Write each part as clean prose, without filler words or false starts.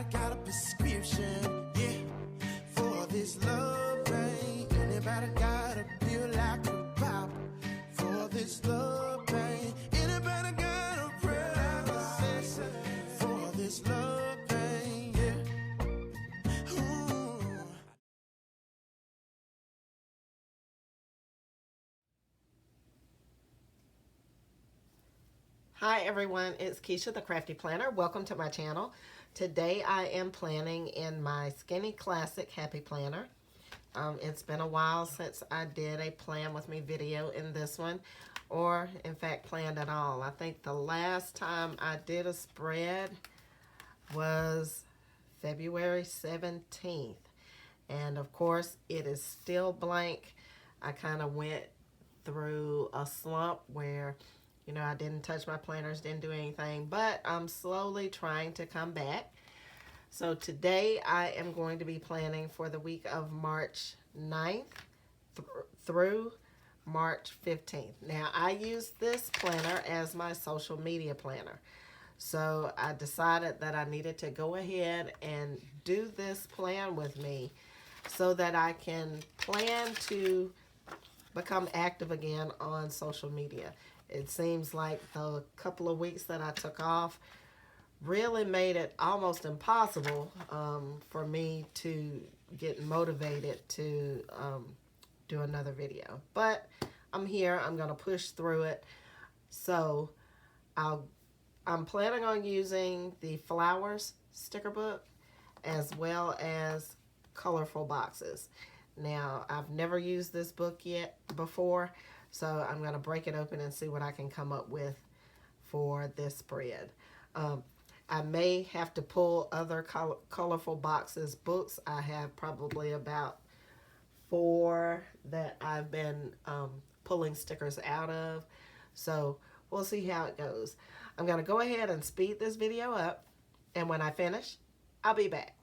Anybody got a prescription, yeah, for this love pain? Anybody got a pill like a pop for this love pain? Anybody got a prayer like a session for this love pain, yeah? Ooh. Hi everyone, it's Keisha the Crafty Planner. Welcome to my channel. Today I am planning in my Skinny Classic Happy Planner. It's been a while since I did a plan with me video in this one, or in fact planned at all. I think the last time I did a spread was February 17th. And of course it is still blank. I kind of went through a slump where I didn't touch my planners, didn't do anything, but I'm slowly trying to come back. So today I am going to be planning for the week of March 9th through March 15th. Now I use this planner as my social media planner. So I decided that I needed to go ahead and do this plan with me so that I can plan to become active again on social media. It seems like the couple of weeks that I took off really made it almost impossible for me to get motivated to do another video. But I'm here. I'm going to push through it. So I'm planning on using the flowers sticker book as well as colorful boxes. Now, I've never used this book yet before, so I'm going to break it open and see what I can come up with for this spread. I may have to pull other colorful boxes books. I have probably about 4 that I've been pulling stickers out of. So we'll see how it goes. I'm going to go ahead and speed this video up, and when I finish, I'll be back.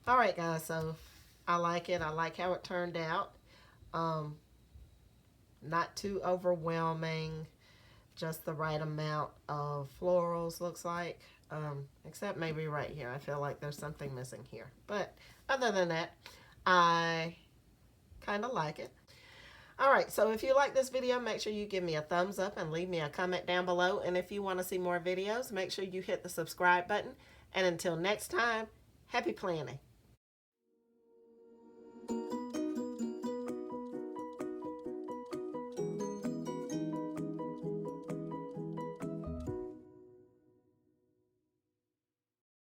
All right, guys, so I like it. I like how it turned out. Not too overwhelming, just the right amount of florals, looks like. Except maybe right here. I feel like there's something missing here. But other than that, I kind of like it. All right, so if you like this video, make sure you give me a thumbs up and leave me a comment down below. And if you want to see more videos, make sure you hit the subscribe button. And until next time, happy planning.